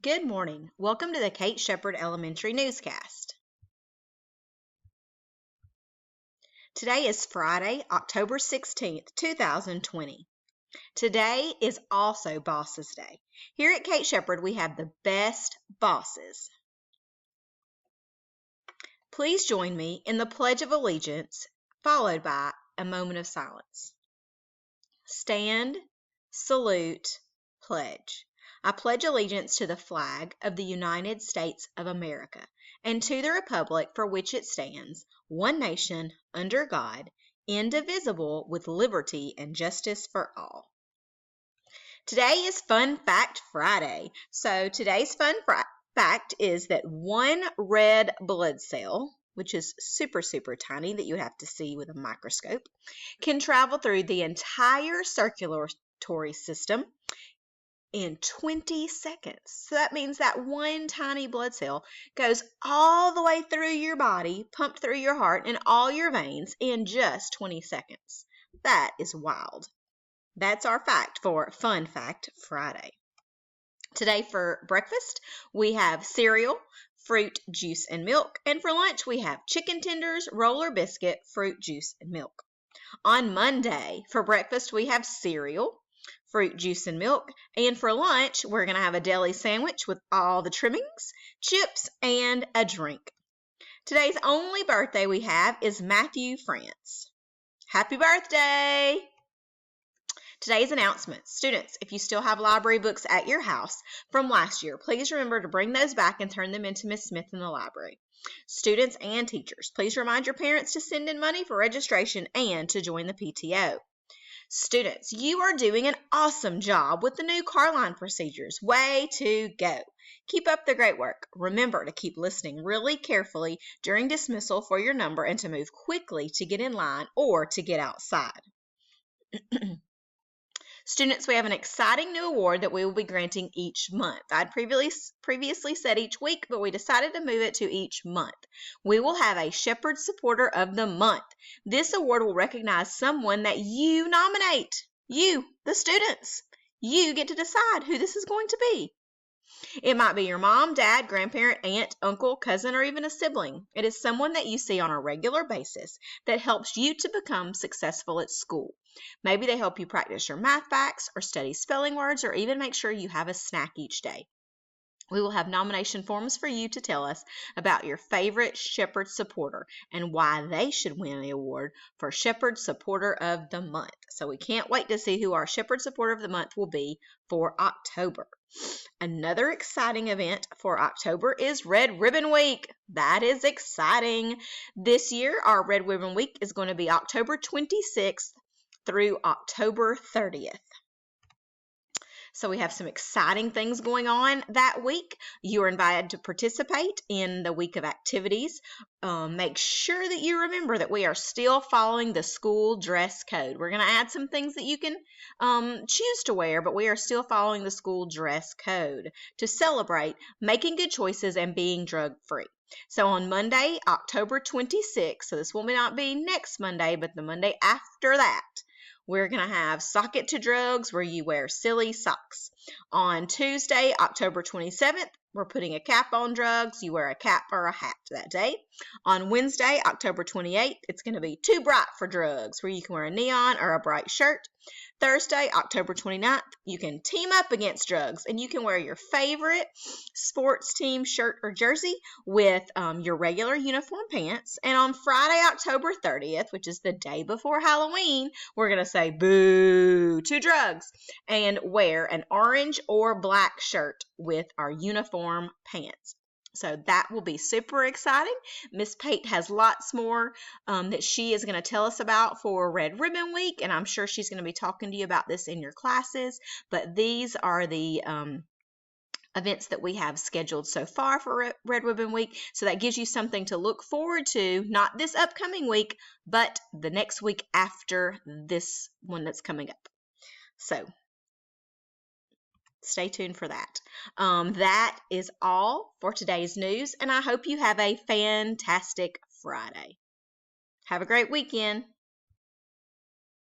Good morning. Welcome to the Kate Shepherd Elementary Newscast. Today is Friday, October 16th, 2020. Today is also Bosses Day. Here at Kate Shepherd, we have the best bosses. Please join me in the Pledge of Allegiance, followed by a moment of silence. Stand, salute, pledge. I pledge allegiance to the flag of the United States of America and to the republic for which it stands, one nation, under God, indivisible, with liberty and justice for all. Today is Fun Fact Friday. So today's fun fact is that one red blood cell, which is super tiny that you have to see with a microscope, can travel through the entire circulatory system in 20 seconds. So that means that one tiny blood cell goes all the way through your body, pumped through your heart and all your veins in just 20 seconds. That is wild. That's our fact for Fun Fact Friday. Today for breakfast, we have cereal, fruit, juice, and milk. And for lunch, we have chicken tenders, roller biscuit, fruit, juice, and milk. On Monday, for breakfast, we have cereal, fruit, juice, and milk. And for lunch, we're going to have a deli sandwich with all the trimmings, chips, and a drink. Today's only birthday we have is Matthew France. Happy birthday! Today's announcements. Students, if you still have library books at your house from last year, please remember to bring those back and turn them into Miss Smith in the library. Students and teachers, please remind your parents to send in money for registration and to join the PTO. Students, you are doing an awesome job with the new car line procedures. Way to go. Keep up the great work. Remember to keep listening really carefully during dismissal for your number and to move quickly to get in line or to get outside. Students, we have an exciting new award that we will be granting each month. I'd previously said each week, but we decided to move it to each month. We will have a Shepherd Supporter of the Month. This award will recognize someone that you nominate. You, the students. You get to decide who this is going to be. It might be your mom, dad, grandparent, aunt, uncle, cousin, or even a sibling. It is someone that you see on a regular basis that helps you to become successful at school. Maybe they help you practice your math facts or study spelling words or even make sure you have a snack each day. We will have nomination forms for you to tell us about your favorite Shepherd supporter and why they should win the award for Shepherd Supporter of the Month. So we can't wait to see who our Shepherd Supporter of the Month will be for October. Another exciting event for October is Red Ribbon Week. That is exciting. This year, our Red Ribbon Week is going to be October 26th through October 30th. So we have some exciting things going on that week. You are invited to participate in the week of activities. Make sure that you remember that we are still following the school dress code. We're going to add some things that you can choose to wear, but we are still following the school dress code to celebrate making good choices and being drug-free. So on Monday, October 26th, so this will not be next Monday, but the Monday after that, we're going to have Sock It to Drugs, where you wear silly socks. On Tuesday, October 27th, we're putting a cap on drugs. You wear a cap or a hat that day. On Wednesday, October 28th, it's going to be Too Bright for Drugs, where you can wear a neon or a bright shirt. Thursday, October 29th, you can team up against drugs, and you can wear your favorite sports team shirt or jersey with your regular uniform pants. And on Friday, October 30th, which is the day before Halloween, we're going to say boo to drugs and wear an orange or black shirt with our uniform pants. So that will be super exciting. Miss Pate has lots more that she is going to tell us about for Red Ribbon Week, and I'm sure she's going to be talking to you about this in your classes. But these are the events that we have scheduled so far for Red Ribbon Week. So that gives you something to look forward to, not this upcoming week, but the next week after this one that's coming up. So stay tuned for that. That is all for today's news, and I hope you have a fantastic Friday. Have a great weekend.